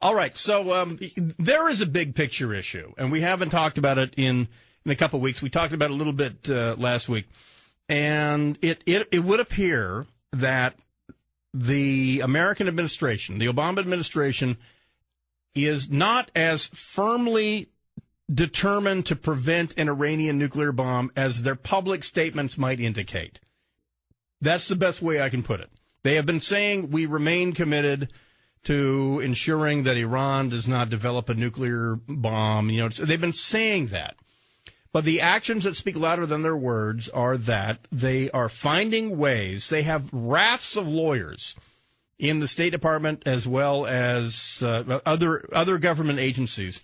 All right, so there is a big picture issue, and we haven't talked about it in a couple of weeks. We talked about it a little bit last week, and it would appear that the American administration, the Obama administration, is not as firmly determined to prevent an Iranian nuclear bomb as their public statements might indicate. That's the best way I can put it. They have been saying we remain committed to ensuring that Iran does not develop a nuclear bomb. You know, they've been saying that. But the actions that speak louder than their words are that they are finding ways. They have rafts of lawyers in the State Department as well as other government agencies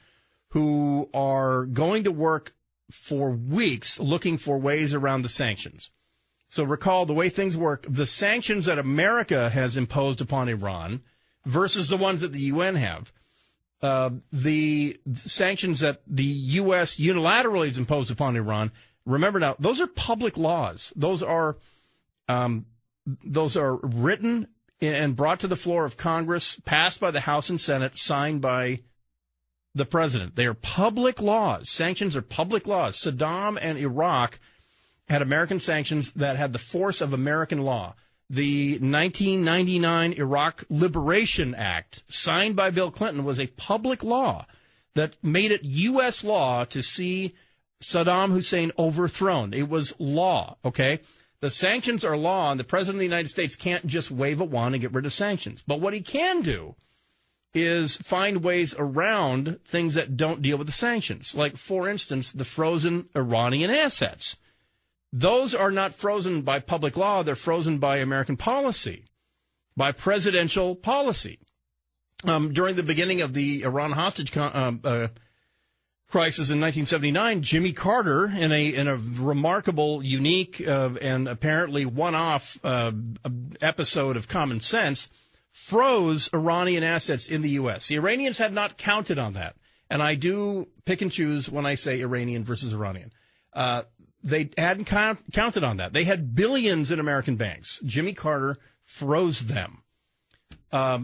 who are going to work for weeks looking for ways around the sanctions. So recall the way things work, the sanctions that America has imposed upon Iran versus the ones that the UN have. The sanctions that the U.S. unilaterally has imposed upon Iran, remember now, those are public laws. Those are written and brought to the floor of Congress, passed by the House and Senate, signed by the president. They are public laws. Sanctions are public laws. Saddam and Iraq had American sanctions that had the force of American law. The 1999 Iraq Liberation Act, signed by Bill Clinton, was a public law that made it U.S. law to see Saddam Hussein overthrown. It was law, okay? The sanctions are law, and the President of the United States can't just wave a wand and get rid of sanctions. But what he can do is find ways around things that don't deal with the sanctions. Like, for instance, the frozen Iranian assets. Those are not frozen by public law. They're frozen by American policy, by presidential policy. During the beginning of the Iran hostage crisis in 1979, Jimmy Carter, in a remarkable, unique, and apparently one-off episode of common sense, froze Iranian assets in the U.S. The Iranians had not counted on that. And I do pick and choose when I say Iranian versus Iranian. They hadn't counted on that. They had billions in American banks. Jimmy Carter froze them.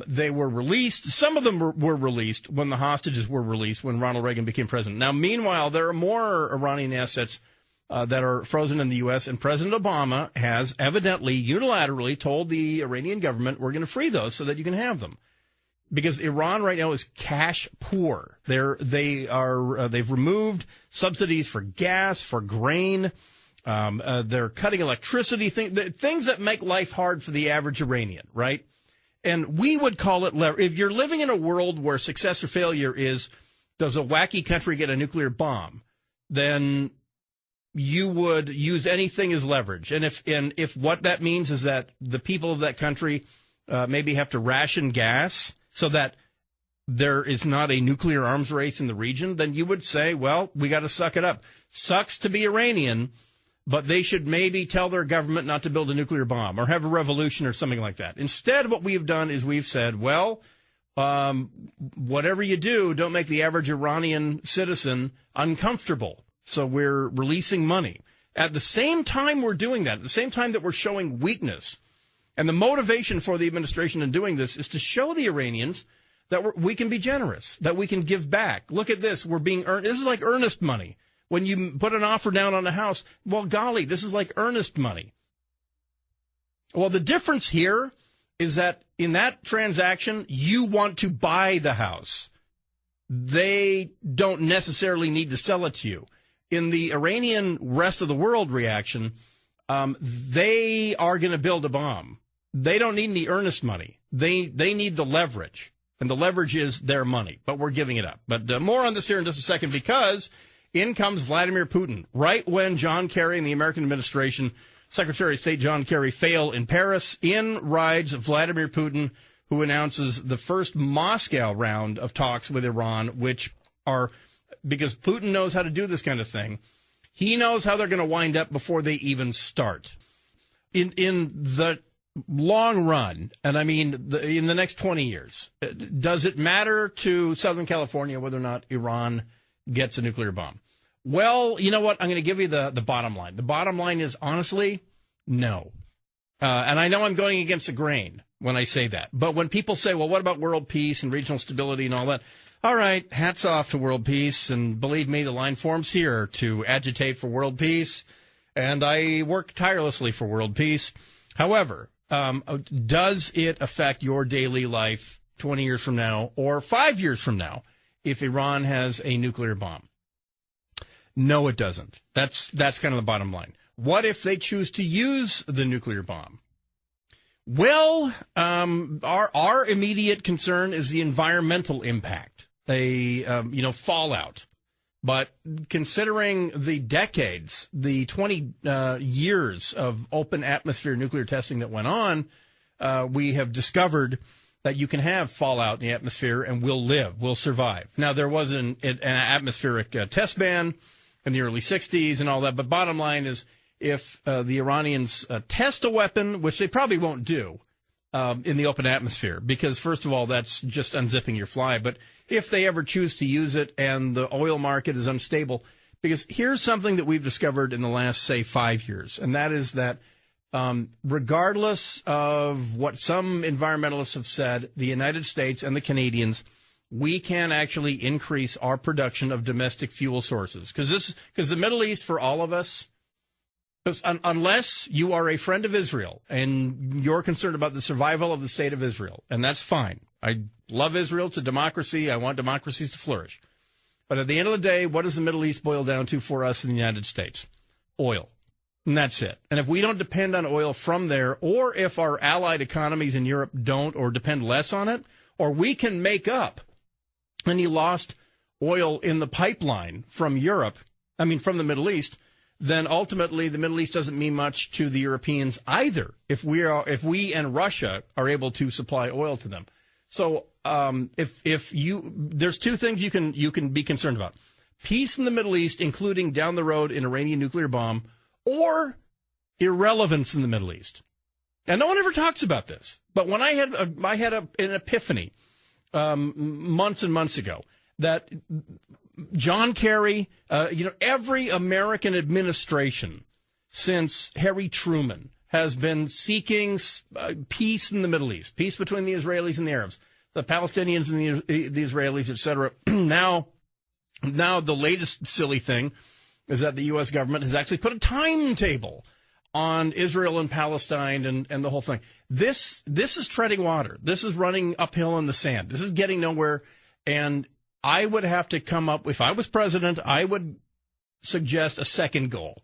They were released. Some of them were released when the hostages were released, when Ronald Reagan became president. Now, meanwhile, there are more Iranian assets that are frozen in the U.S., and President Obama has evidently unilaterally told the Iranian government, we're going to free those so that you can have them. Because Iran right now is cash poor. They've removed subsidies for gas, for grain. They're cutting electricity, things that make life hard for the average Iranian, right? And we would call it if you're living in a world where success or failure is, does a wacky country get a nuclear bomb? Then you would use anything as leverage. And if what that means is that the people of that country maybe have to ration gas so that there is not a nuclear arms race in the region, then you would say, well, we got to suck it up. Sucks to be Iranian, but they should maybe tell their government not to build a nuclear bomb or have a revolution or something like that. Instead, what we've done is we've said, well, whatever you do, don't make the average Iranian citizen uncomfortable. So we're releasing money. At the same time we're doing that, at the same time that we're showing weakness, and the motivation for the administration in doing this is to show the Iranians that we can be generous, that we can give back. Look at this. We're being earned. This is like earnest money. When you put an offer down on a house, well, golly, this is like earnest money. Well, the difference here is that in that transaction, you want to buy the house. They don't necessarily need to sell it to you. In the Iranian rest of the world reaction, they are going to build a bomb. They don't need any earnest money. They need the leverage, and the leverage is their money, but we're giving it up. But more on this here in just a second, because in comes Vladimir Putin. Right when John Kerry and the American administration, Secretary of State John Kerry, fail in Paris, in rides Vladimir Putin, who announces the first Moscow round of talks with Iran, which are, because Putin knows how to do this kind of thing, he knows how they're going to wind up before they even start. In the long run, and I mean in the next 20 years, does it matter to Southern California whether or not Iran gets a nuclear bomb? Well, you know what? I'm going to give you the bottom line. The bottom line is, honestly, no. And I know I'm going against the grain, when I say that. But when people say, well, what about world peace and regional stability and all that? All right, hats off to world peace. And believe me, the line forms here to agitate for world peace. And I work tirelessly for world peace. However, does it affect your daily life 20 years from now or 5 years from now if Iran has a nuclear bomb? No, it doesn't. That's kind of the bottom line. What if they choose to use the nuclear bomb? Well, our immediate concern is the environmental impact, fallout. But considering the decades, the 20 years of open atmosphere nuclear testing that went on, we have discovered that you can have fallout in the atmosphere and we'll survive. Now, there was an atmospheric test ban in the early 60s and all that, but bottom line is if the Iranians test a weapon, which they probably won't do in the open atmosphere, because, first of all, that's just unzipping your fly, but if they ever choose to use it and the oil market is unstable, because here's something that we've discovered in the last, say, 5 years, and that is that regardless of what some environmentalists have said, the United States and the Canadians, we can actually increase our production of domestic fuel sources. Because the Middle East, for all of us, unless you are a friend of Israel and you're concerned about the survival of the state of Israel, and that's fine. I love Israel. It's a democracy. I want democracies to flourish. But at the end of the day, what does the Middle East boil down to for us in the United States? Oil. And that's it. And if we don't depend on oil from there, or if our allied economies in Europe don't or depend less on it, or we can make up any lost oil in the pipeline from from the Middle East, then ultimately the Middle East doesn't mean much to the Europeans either if we and Russia are able to supply oil to them. So there's two things you can be concerned about. Peace in the Middle East, including down the road an Iranian nuclear bomb, or irrelevance in the Middle East. And no one ever talks about this. But when I had an epiphany months and months ago that John Kerry, every American administration since Harry Truman has been seeking peace in the Middle East, peace between the Israelis and the Arabs, the Palestinians and the Israelis, etc. Now the latest silly thing is that the U.S. government has actually put a timetable on Israel and Palestine and the whole thing. This is treading water. This is running uphill in the sand. This is getting nowhere. And I would have to come up, if I was president, I would suggest a second goal.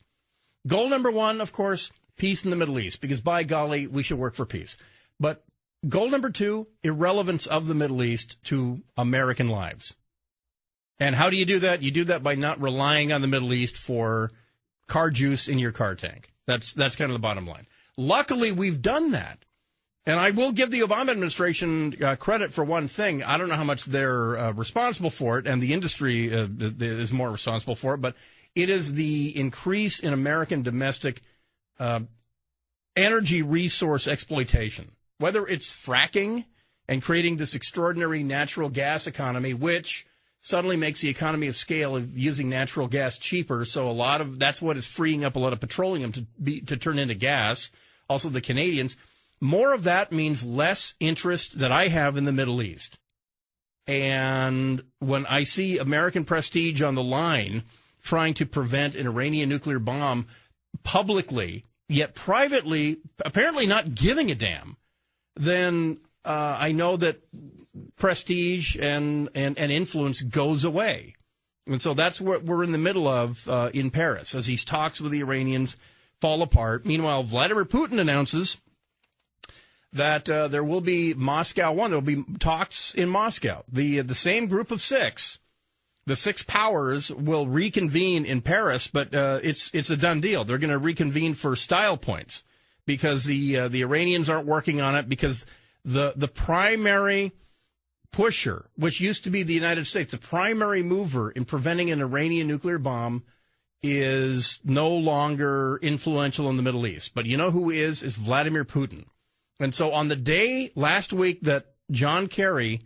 Goal number one, of course, peace in the Middle East, because by golly, we should work for peace. But goal number two, irrelevance of the Middle East to American lives. And how do you do that? You do that by not relying on the Middle East for car juice in your car tank. That's kind of the bottom line. Luckily, we've done that. And I will give the Obama administration credit for one thing. I don't know how much they're responsible for it, and the industry is more responsible for it, but it is the increase in American domestic energy resource exploitation. Whether it's fracking and creating this extraordinary natural gas economy, which suddenly makes the economy of scale of using natural gas cheaper. So that's what is freeing up a lot of petroleum to turn into gas. Also, the Canadians. More of that means less interest that I have in the Middle East. And when I see American prestige on the line trying to prevent an Iranian nuclear bomb publicly, yet privately, apparently not giving a damn, then I know that prestige and influence goes away. And so that's what we're in the middle of in Paris as these talks with the Iranians fall apart. Meanwhile, Vladimir Putin announces that there will be Moscow 1. There will be talks in Moscow. The same group of six, the six powers, will reconvene in Paris, but it's a done deal. They're going to reconvene for style points because the Iranians aren't working on it, because the primary pusher, which used to be the United States, the primary mover in preventing an Iranian nuclear bomb, is no longer influential in the Middle East. But you know who is Vladimir Putin. And so on the day last week that John Kerry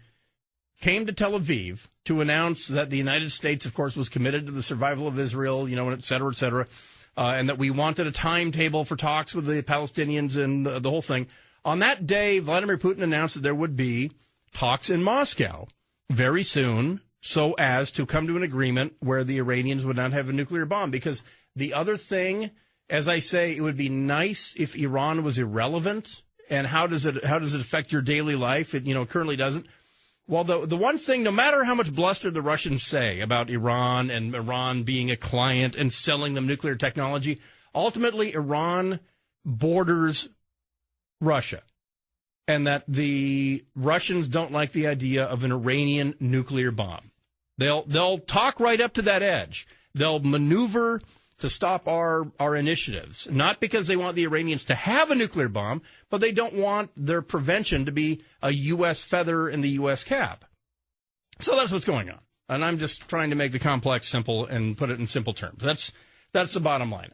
came to Tel Aviv to announce that the United States, of course, was committed to the survival of Israel, et cetera, and that we wanted a timetable for talks with the Palestinians and the whole thing, On that day, Vladimir Putin announced that there would be talks in Moscow very soon so as to come to an agreement where the Iranians would not have a nuclear bomb. Because the other thing, as I say, it would be nice if Iran was irrelevant. And how does it affect your daily life? It, currently doesn't. Well, the one thing, no matter how much bluster the Russians say about Iran and Iran being a client and selling them nuclear technology, ultimately Iran borders Russia, and that the Russians don't like the idea of an Iranian nuclear bomb. They'll talk right up to that edge. They'll maneuver to stop our initiatives, not because they want the Iranians to have a nuclear bomb, but they don't want their prevention to be a U.S. feather in the U.S. cap. So that's what's going on. And I'm just trying to make the complex simple and put it in simple terms. That's the bottom line.